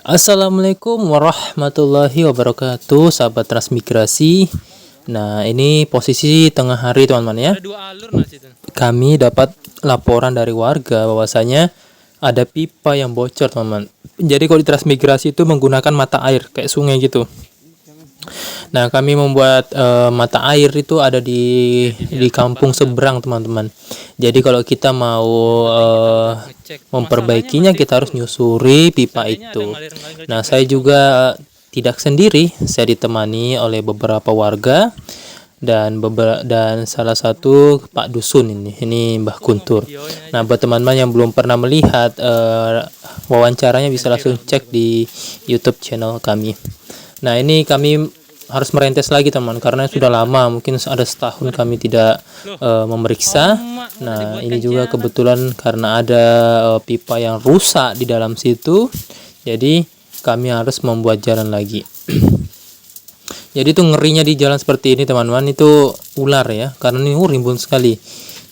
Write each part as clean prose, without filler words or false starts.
Assalamualaikum warahmatullahi wabarakatuh, sahabat transmigrasi. Nah, ini posisi tengah hari, teman-teman ya. Ada dua alur mas itu. Kami dapat laporan dari warga bahwasanya ada pipa yang bocor, teman-teman. Jadi kalau di transmigrasi itu menggunakan mata air kayak sungai gitu. Nah, kami membuat mata air itu ada di kampung seberang, teman-teman. Jadi kalau kita mau memperbaikinya, kita harus nyusuri pipa itu. Nah, saya juga tidak sendiri, saya ditemani oleh beberapa warga dan salah satu Pak Dusun ini Mbah Guntur. Nah, buat teman-teman yang belum pernah melihat wawancaranya bisa langsung cek di YouTube channel kami. Nah, ini kami harus merentes lagi, teman, karena sudah lama, mungkin ada setahun kami tidak memeriksa. Nah, ini juga kebetulan karena ada pipa yang rusak di dalam situ, jadi kami harus membuat jalan lagi. Jadi itu ngerinya di jalan seperti ini, teman-teman, itu ular ya, karena ini rimbun sekali.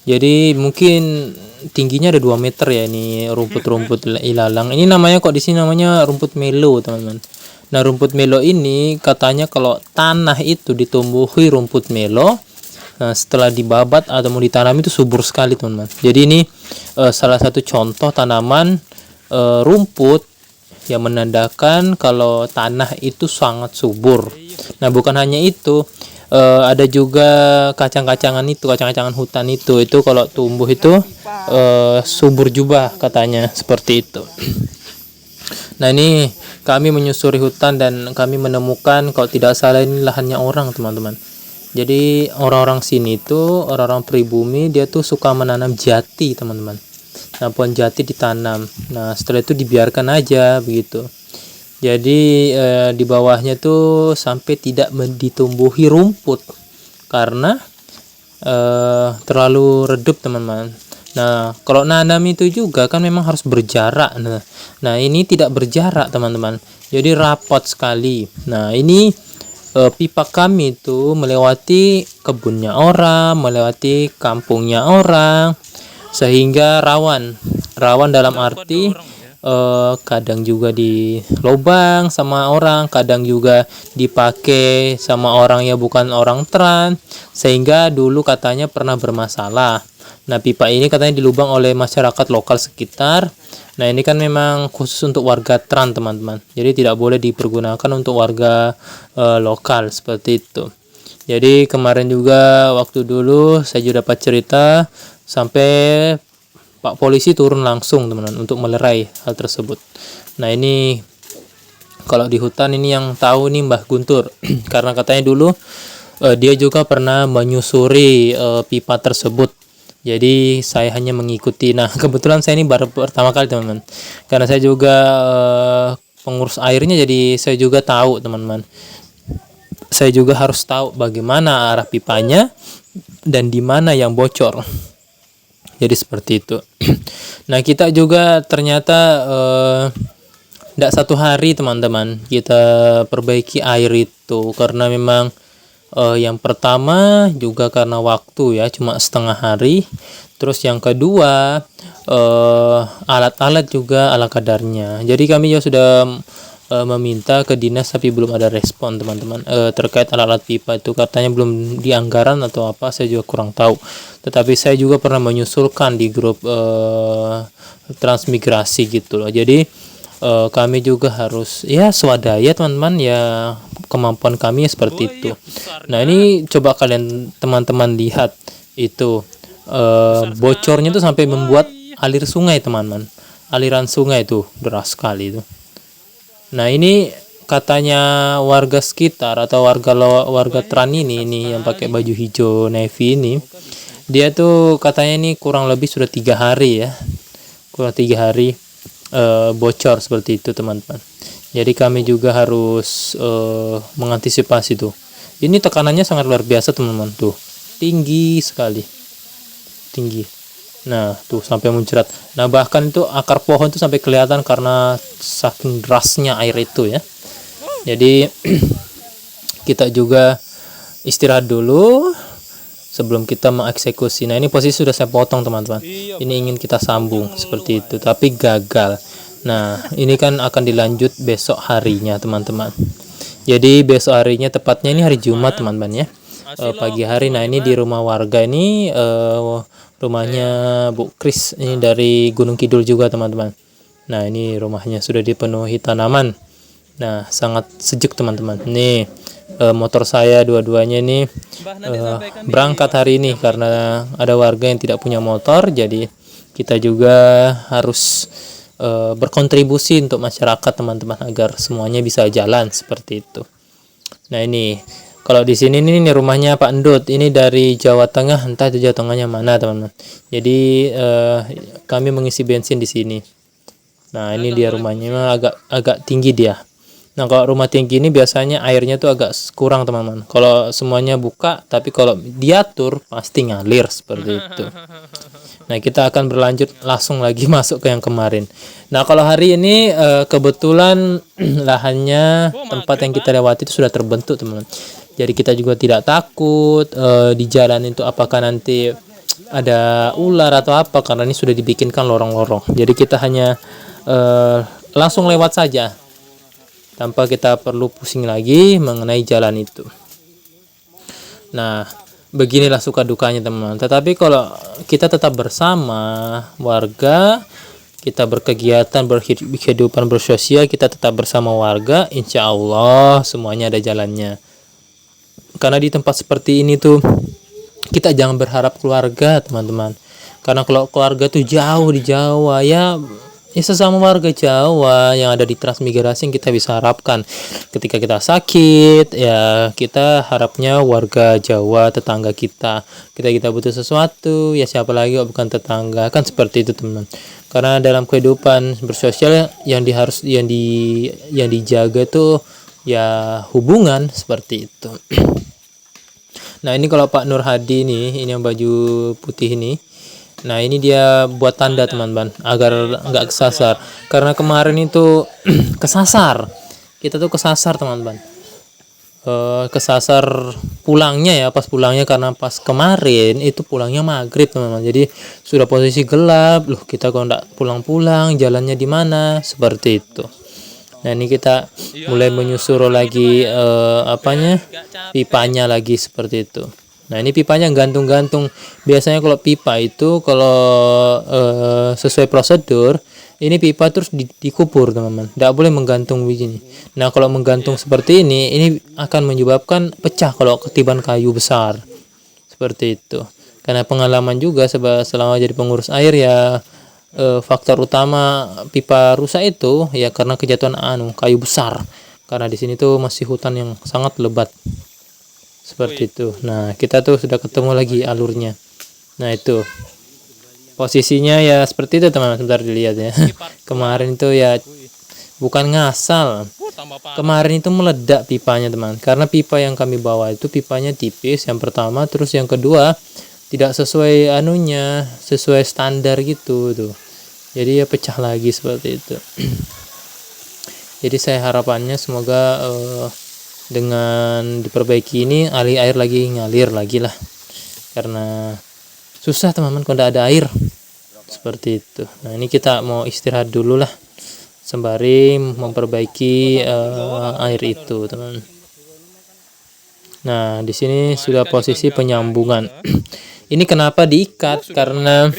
Jadi mungkin tingginya ada 2 meter ya, ini rumput-rumput ilalang. Ini namanya kok di sini namanya rumput melo, teman-teman. Nah, rumput melo ini katanya kalau tanah itu ditumbuhi rumput melo, nah setelah dibabat atau mau ditanam itu subur sekali, teman-teman. Jadi ini salah satu contoh tanaman rumput yang menandakan kalau tanah itu sangat subur. Nah, bukan hanya itu, ada juga kacang-kacangan hutan itu kalau tumbuh itu subur juga katanya, seperti itu. Nah, ini kami menyusuri hutan dan kami menemukan kalau tidak salah ini lahannya orang, teman-teman. Jadi orang-orang sini itu orang-orang pribumi, dia tuh suka menanam jati, teman-teman. Nah, pohon jati ditanam. Nah, setelah itu dibiarkan aja begitu. Jadi di bawahnya tuh sampai tidak ditumbuhi rumput karena terlalu redup, teman-teman. Nah, kalau nanam itu juga kan memang harus berjarak. Nah, ini tidak berjarak, teman-teman. Jadi rapat sekali. Nah, ini pipa kami itu melewati kebunnya orang, melewati kampungnya orang, sehingga rawan. Rawan dalam arti kadang juga di lobang sama orang, kadang juga dipakai sama orang ya bukan orang trans, sehingga dulu katanya pernah bermasalah. Nah, pipa ini katanya dilubang oleh masyarakat lokal sekitar. Nah, ini kan memang khusus untuk warga trans, teman-teman. Jadi tidak boleh dipergunakan untuk warga lokal seperti itu. Jadi kemarin juga waktu dulu saya juga dapat cerita sampai Pak polisi turun langsung, teman-teman, untuk melerai hal tersebut. Nah, ini kalau di hutan ini yang tahu nih Mbah Guntur karena katanya dulu dia juga pernah menyusuri pipa tersebut. Jadi saya hanya mengikuti. Nah, kebetulan saya ini baru pertama kali, teman-teman, karena saya juga pengurus airnya, jadi saya juga tahu, teman-teman. Saya juga harus tahu bagaimana arah pipanya dan di mana yang bocor. Jadi seperti itu. Nah, kita juga ternyata tidak satu hari, teman-teman, kita perbaiki air itu karena memang yang pertama juga karena waktu ya, cuma setengah hari. Terus yang kedua alat-alat juga ala kadarnya. Jadi kami juga sudah meminta ke dinas tapi belum ada respon, teman-teman, terkait alat-alat pipa itu katanya belum di anggaran atau apa, saya juga kurang tahu. Tetapi saya juga pernah menyusulkan di grup transmigrasi gitu loh. Jadi kami juga harus ya swadaya, teman-teman, ya kemampuan kami seperti itu. Nah, ini coba kalian teman-teman lihat itu bocornya itu sampai membuat alir sungai, teman-teman. Aliran sungai itu deras sekali itu. Nah, ini katanya warga sekitar atau warga Tran ini yang pakai baju hijau navy ini, dia tuh katanya ini kurang lebih sudah 3 hari ya, kurang 3 hari bocor seperti itu, teman-teman. Jadi kami juga harus mengantisipasi tuh. Ini tekanannya sangat luar biasa, teman-teman, tuh tinggi sekali, tinggi. Nah, tuh sampai muncrat. Nah, bahkan itu akar pohon tuh sampai kelihatan karena saking derasnya air itu ya. Jadi kita juga istirahat dulu sebelum kita mengeksekusi. Nah, ini posisi sudah saya potong, teman-teman. Ini ingin kita sambung seperti itu, tapi gagal. Nah, ini kan akan dilanjut besok harinya, teman-teman. Jadi besok harinya, tepatnya ini hari Jumat, teman-teman ya. Pagi hari. Nah, ini di rumah warga ini, rumahnya Bu Kris ini dari Gunung Kidul juga, teman-teman. Nah, ini rumahnya sudah dipenuhi tanaman. Nah, sangat sejuk, teman-teman. Nih, motor saya dua-duanya ini berangkat hari ini karena ada warga yang tidak punya motor, jadi kita juga harus berkontribusi untuk masyarakat, teman-teman, agar semuanya bisa jalan seperti itu. Nah, ini kalau di sini ini rumahnya Pak Endut, ini dari Jawa Tengah, entah itu Jawa Tengahnya mana, teman-teman. Jadi kami mengisi bensin di sini. Nah, ini dia rumahnya, agak tinggi dia. Nah, kalau rumah tinggi ini biasanya airnya tuh agak kurang, teman-teman. Kalau semuanya buka, tapi kalau diatur pasti ngalir seperti itu. Nah, kita akan berlanjut langsung lagi masuk ke yang kemarin. Nah, kalau hari ini kebetulan lahannya, tempat yang kita lewati itu sudah terbentuk, teman-teman. Jadi kita juga tidak takut di jalan itu apakah nanti ada ular atau apa, karena ini sudah dibikinkan lorong-lorong. Jadi kita hanya langsung lewat saja, tanpa kita perlu pusing lagi mengenai jalan itu. Nah, beginilah suka dukanya, teman-teman. Tetapi kalau kita tetap bersama warga, kita berkegiatan, berkehidupan bersosial, kita tetap bersama warga, insya Allah semuanya ada jalannya. Karena di tempat seperti ini tuh kita jangan berharap keluarga, teman-teman. Karena kalau keluarga tuh jauh di Jawa ya sesama warga Jawa yang ada di transmigrasi yang kita bisa harapkan. Ketika kita sakit, ya kita harapnya warga Jawa, tetangga kita. Kita butuh sesuatu, ya siapa lagi kalau bukan tetangga, kan seperti itu, teman. Karena dalam kehidupan bersosial yang dijaga tuh ya hubungan seperti itu. Nah, ini kalau Pak Nur Hadi ini yang baju putih ini. Nah, ini dia buat tanda, teman-teman, agar nggak kesasar. Karena kemarin itu kesasar. Kita tuh kesasar, teman-teman. Kesasar pulangnya ya, pas pulangnya, karena pas kemarin itu pulangnya maghrib, teman-teman. Jadi sudah posisi gelap. Loh, kita kalau nggak pulang-pulang, jalannya di mana? Seperti itu. Nah, ini kita mulai menyusur lagi pipanya lagi seperti itu. Nah, ini pipanya gantung-gantung. Biasanya kalau pipa itu sesuai prosedur, ini pipa terus dikubur, teman-teman. Tidak boleh menggantung begini. Nah, kalau menggantung seperti ini akan menyebabkan pecah kalau ketiban kayu besar. Seperti itu. Karena pengalaman juga selama jadi pengurus air ya, faktor utama pipa rusak itu ya karena kejatuhan kayu besar. Karena di sini tuh masih hutan yang sangat lebat. Seperti itu. Nah, kita tuh sudah ketemu lagi alurnya. Nah, itu posisinya ya seperti itu, teman-teman. Sebentar dilihat ya. Kemarin itu ya bukan ngasal. Kemarin itu meledak pipanya, teman. Karena pipa yang kami bawa itu pipanya tipis yang pertama, terus yang kedua tidak sesuai sesuai standar gitu tuh. Jadi ya pecah lagi seperti itu. Jadi saya harapannya semoga dengan diperbaiki ini air lagi ngalir lagi lah, karena susah, teman-teman, kalau tidak ada air seperti itu. Nah, ini kita mau istirahat dulu lah sembari memperbaiki air itu, teman. Nah, di sini sudah posisi penyambungan. Ini kenapa diikat, karena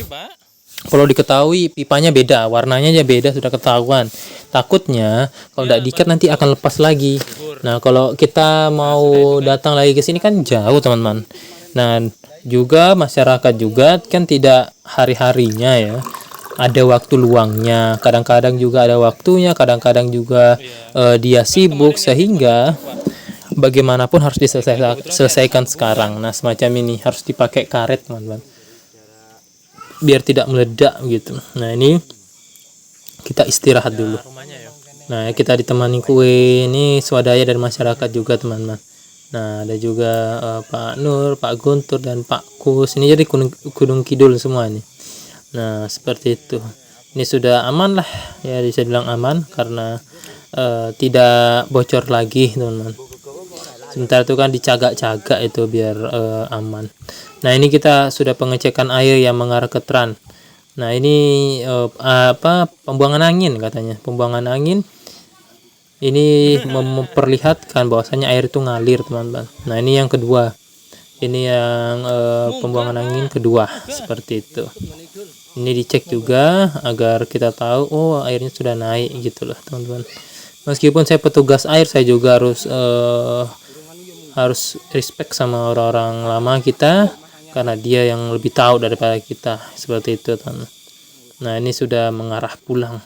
kalau diketahui pipanya beda, warnanya aja beda, sudah ketahuan. Takutnya kalau tidak diikat nanti akan lepas lagi. Nah, kalau kita mau datang lagi ke sini kan jauh, teman-teman. Nah, juga masyarakat juga kan tidak hari-harinya ya. Ada waktu luangnya, kadang-kadang juga ada waktunya, kadang-kadang juga dia sibuk, sehingga bagaimanapun harus diselesaikan sekarang. Nah, semacam ini harus dipakai karet, teman-teman, biar tidak meledak gitu. Nah, ini kita istirahat dulu. Nah, kita ditemani kue ini swadaya dari masyarakat juga, teman-teman. Nah, ada juga Pak Nur, Pak Guntur, dan Pak Kus. Ini jadi Gunung Kidul semua nih. Nah, seperti itu. Ini sudah aman lah ya, bisa bilang aman karena tidak bocor lagi, teman-teman. Sebentar itu kan dicagak-cagak itu biar aman. Nah, ini kita sudah pengecekan air yang mengarah ke Tran. Nah, ini pembuangan angin katanya. Pembuangan angin ini memperlihatkan bahwasanya air itu ngalir, teman-teman. Nah, ini yang kedua. Ini yang pembuangan angin kedua, seperti itu. Ini dicek juga agar kita tahu, oh airnya sudah naik gitu loh, teman-teman. Meskipun saya petugas air, saya juga harus respect sama orang-orang lama kita, karena dia yang lebih tahu daripada kita, seperti itu, teman. Nah, ini sudah mengarah pulang.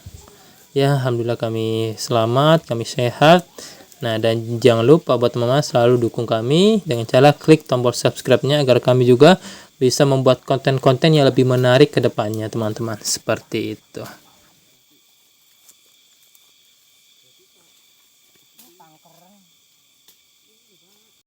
Ya, alhamdulillah kami selamat, kami sehat. Nah, dan jangan lupa buat teman-teman selalu dukung kami dengan cara klik tombol subscribe-nya agar kami juga bisa membuat konten-konten yang lebih menarik ke depannya, teman-teman. Seperti itu.